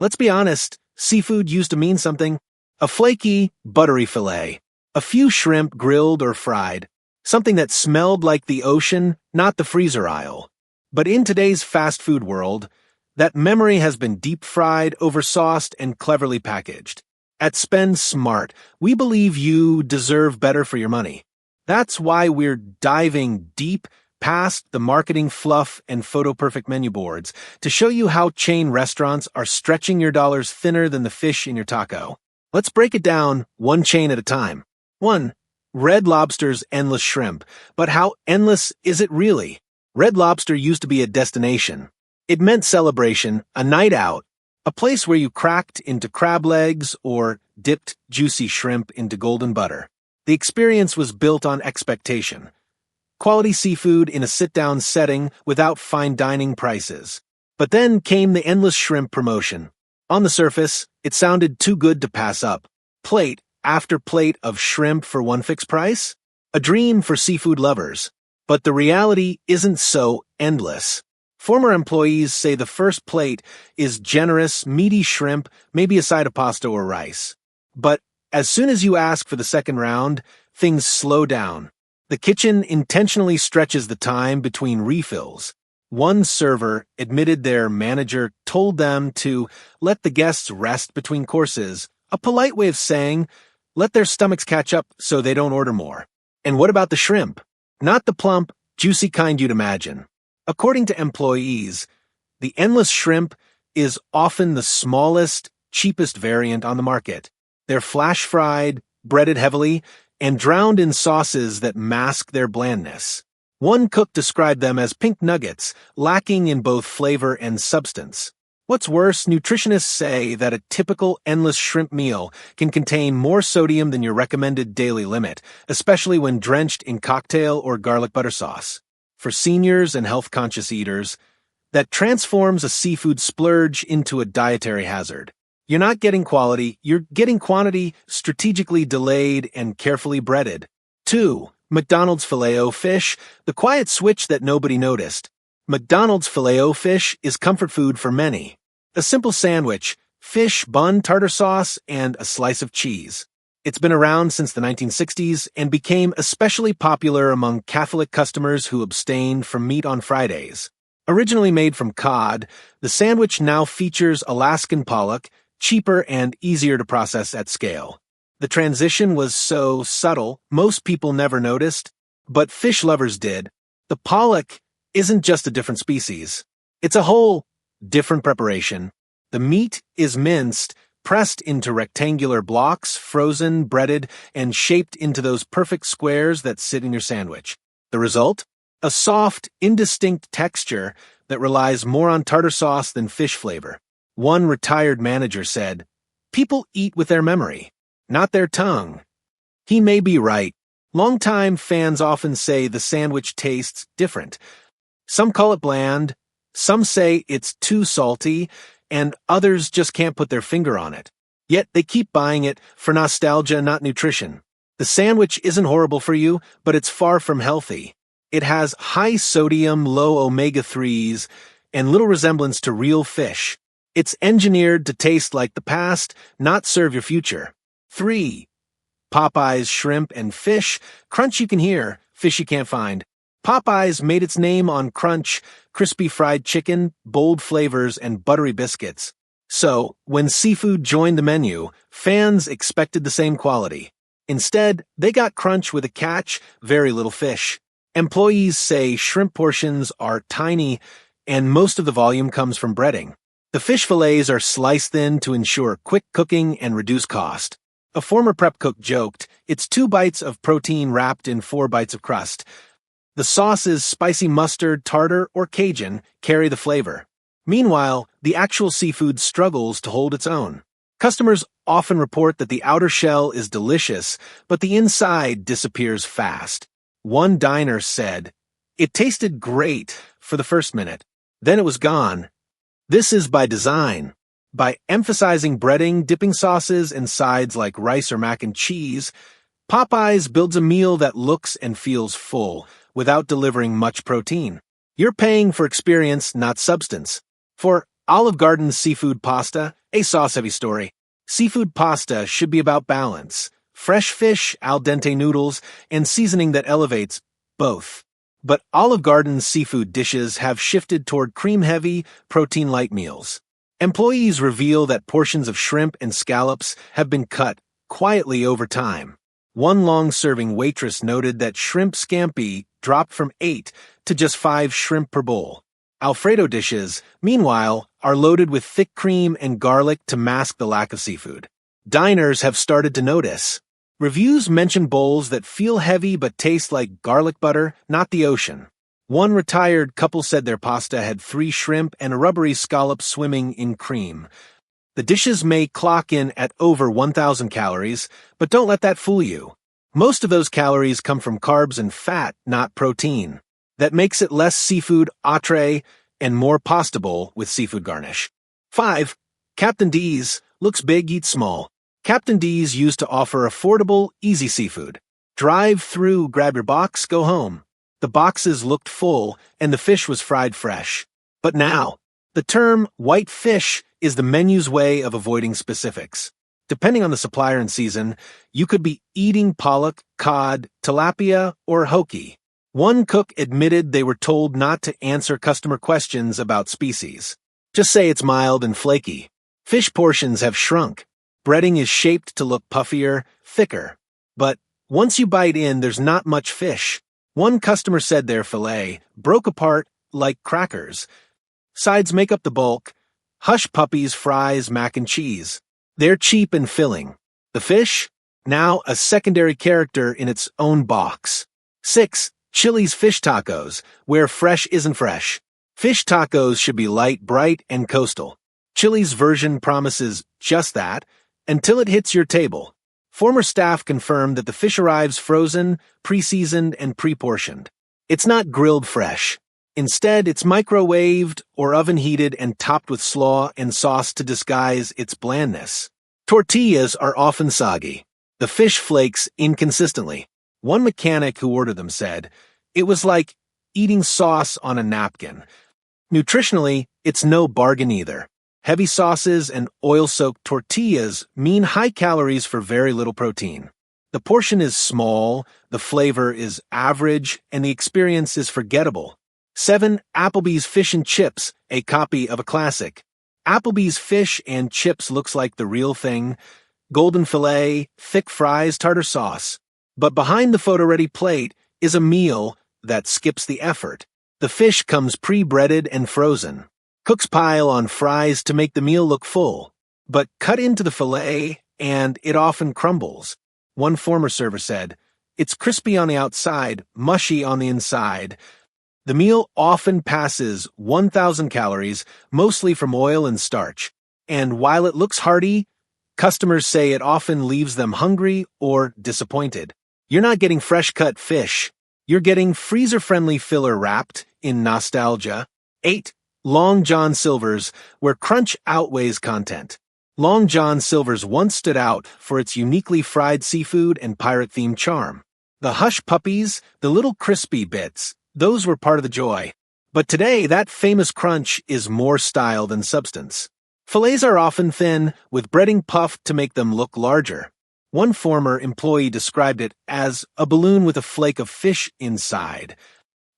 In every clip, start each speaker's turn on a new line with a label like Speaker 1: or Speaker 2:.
Speaker 1: Let's be honest, seafood used to mean something. A flaky, buttery fillet. A few shrimp grilled or fried. Something that smelled like the ocean, not the freezer aisle. But in today's fast food world, that memory has been deep-fried, oversauced, and cleverly packaged. At Spend Smart, we believe you deserve better for your money. That's why we're diving deep past the marketing fluff and photo-perfect menu boards to show you how chain restaurants are stretching your dollars thinner than the fish in your taco. Let's break it down one chain at a time. 1. Red Lobster's Endless Shrimp. But how endless is it really? Red Lobster used to be a destination. It meant celebration, a night out, a place where you cracked into crab legs or dipped juicy shrimp into golden butter. The experience was built on expectation. Quality seafood in a sit-down setting without fine dining prices. But then came the Endless Shrimp promotion. On the surface, it sounded too good to pass up. Plate after plate of shrimp for one fixed price? A dream for seafood lovers. But the reality isn't so endless. Former employees say the first plate is generous, meaty shrimp, maybe a side of pasta or rice. But as soon as you ask for the second round, things slow down. The kitchen intentionally stretches the time between refills. One server admitted their manager told them to let the guests rest between courses, a polite way of saying, let their stomachs catch up so they don't order more. And what about the shrimp? Not the plump, juicy kind you'd imagine. According to employees, the Endless Shrimp is often the smallest, cheapest variant on the market. They're flash-fried, breaded heavily, and drowned in sauces that mask their blandness. One cook described them as pink nuggets, lacking in both flavor and substance. What's worse, nutritionists say that a typical Endless Shrimp meal can contain more sodium than your recommended daily limit, especially when drenched in cocktail or garlic butter sauce. For seniors and health-conscious eaters, that transforms a seafood splurge into a dietary hazard. You're not getting quality, you're getting quantity, strategically delayed and carefully breaded. 2. McDonald's Filet-O-Fish, the quiet switch that nobody noticed. McDonald's Filet-O-Fish is comfort food for many. A simple sandwich, fish, bun, tartar sauce, and a slice of cheese. It's been around since the 1960s and became especially popular among Catholic customers who abstained from meat on Fridays. Originally made from cod, the sandwich now features Alaskan pollock, cheaper and easier to process at scale. The transition was so subtle, most people never noticed, but fish lovers did. The pollock isn't just a different species. It's a whole different preparation. The meat is minced, pressed into rectangular blocks, frozen, breaded, and shaped into those perfect squares that sit in your sandwich. The result? A soft, indistinct texture that relies more on tartar sauce than fish flavor. One retired manager said, "People eat with their memory, not their tongue." He may be right. Longtime fans often say the sandwich tastes different. Some call it bland, some say it's too salty, and others just can't put their finger on it. Yet they keep buying it for nostalgia, not nutrition. The sandwich isn't horrible for you, but it's far from healthy. It has high sodium, low omega-3s, and little resemblance to real fish. It's engineered to taste like the past, not serve your future. 3. Popeye's Shrimp and Fish, crunch you can hear, fish you can't find. Popeye's made its name on crunch, crispy fried chicken, bold flavors, and buttery biscuits. So, when seafood joined the menu, fans expected the same quality. Instead, they got crunch with a catch, very little fish. Employees say shrimp portions are tiny, and most of the volume comes from breading. The fish fillets are sliced thin to ensure quick cooking and reduce cost. A former prep cook joked, "It's 2 bites of protein wrapped in 4 bites of crust." The sauces, spicy mustard, tartar, or Cajun, carry the flavor. Meanwhile, the actual seafood struggles to hold its own. Customers often report that the outer shell is delicious, but the inside disappears fast. One diner said, "It tasted great for the first minute. Then it was gone." This is by design. By emphasizing breading, dipping sauces, and sides like rice or mac and cheese, Popeyes builds a meal that looks and feels full, without delivering much protein. You're paying for experience, not substance. For Olive Garden's seafood pasta, a sauce-heavy story. Seafood pasta should be about balance. Fresh fish, al dente noodles, and seasoning that elevates both. But Olive Garden's seafood dishes have shifted toward cream-heavy, protein-light meals. Employees reveal that portions of shrimp and scallops have been cut quietly over time. One long-serving waitress noted that shrimp scampi dropped from 8 to just 5 shrimp per bowl. Alfredo dishes, meanwhile, are loaded with thick cream and garlic to mask the lack of seafood. Diners have started to notice. Reviews mention bowls that feel heavy but taste like garlic butter, not the ocean. One retired couple said their pasta had 3 shrimp and a rubbery scallop swimming in cream. The dishes may clock in at over 1,000 calories, but don't let that fool you. Most of those calories come from carbs and fat, not protein. That makes it less seafood entree and more pasta bowl with seafood garnish. 5. Captain D's, looks big, eats small. Captain D's used to offer affordable, easy seafood. Drive through, grab your box, go home. The boxes looked full, and the fish was fried fresh. But now, the term white fish is the menu's way of avoiding specifics. Depending on the supplier and season, you could be eating pollock, cod, tilapia, or hoki. One cook admitted they were told not to answer customer questions about species. Just say it's mild and flaky. Fish portions have shrunk. Breading is shaped to look puffier, thicker. But once you bite in, there's not much fish. One customer said their fillet broke apart like crackers. Sides make up the bulk. Hush puppies, fries, mac and cheese. They're cheap and filling. The fish? Now a secondary character in its own box. 6. Chili's fish tacos, where fresh isn't fresh. Fish tacos should be light, bright, and coastal. Chili's version promises just that, until it hits your table. Former staff confirmed that the fish arrives frozen, pre-seasoned, and pre-portioned. It's not grilled fresh. Instead, it's microwaved or oven-heated and topped with slaw and sauce to disguise its blandness. Tortillas are often soggy. The fish flakes inconsistently. One mechanic who ordered them said, "It was like eating sauce on a napkin." Nutritionally, it's no bargain either. Heavy sauces and oil-soaked tortillas mean high calories for very little protein. The portion is small, the flavor is average, and the experience is forgettable. 7. Applebee's Fish and Chips, a copy of a classic. Applebee's fish and chips looks like the real thing. Golden fillet, thick fries, tartar sauce. But behind the photo-ready plate is a meal that skips the effort. The fish comes pre-breaded and frozen. Cooks pile on fries to make the meal look full. But cut into the fillet, and it often crumbles. One former server said, "It's crispy on the outside, mushy on the inside." The meal often passes 1,000 calories, mostly from oil and starch. And while it looks hearty, customers say it often leaves them hungry or disappointed. You're not getting fresh-cut fish. You're getting freezer-friendly filler wrapped in nostalgia. 8. Long John Silver's, where crunch outweighs content. Long John Silver's once stood out for its uniquely fried seafood and pirate-themed charm. The hush puppies, the little crispy bits, those were part of the joy. But today, that famous crunch is more style than substance. Fillets are often thin, with breading puffed to make them look larger. One former employee described it as a balloon with a flake of fish inside.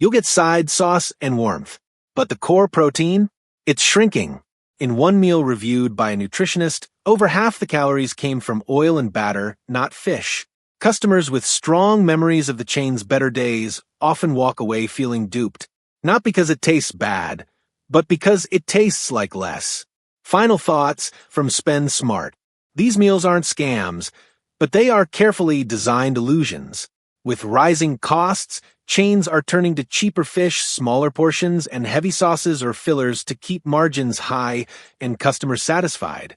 Speaker 1: You'll get side sauce and warmth. But the core protein? It's shrinking. In one meal reviewed by a nutritionist, over half the calories came from oil and batter, not fish. Customers with strong memories of the chain's better days often walk away feeling duped. Not because it tastes bad, but because it tastes like less. Final thoughts from Spend Smart. These meals aren't scams, but they are carefully designed illusions. With rising costs, chains are turning to cheaper fish, smaller portions, and heavy sauces or fillers to keep margins high and customers satisfied.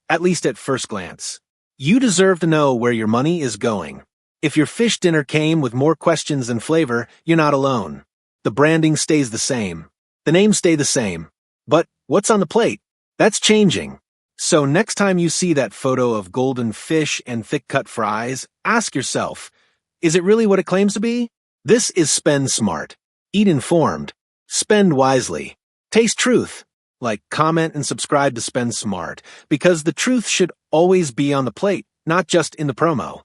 Speaker 1: At least at first glance. You deserve to know where your money is going. If your fish dinner came with more questions than flavor, you're not alone. The branding stays the same. The names stay the same. But what's on the plate? That's changing. So next time you see that photo of golden fish and thick-cut fries, ask yourself, is it really what it claims to be? This is Spend Smart. Eat informed. Spend wisely. Taste truth. like comment and subscribe to Spend Smart, because the truth should always be on the plate, not just in the promo.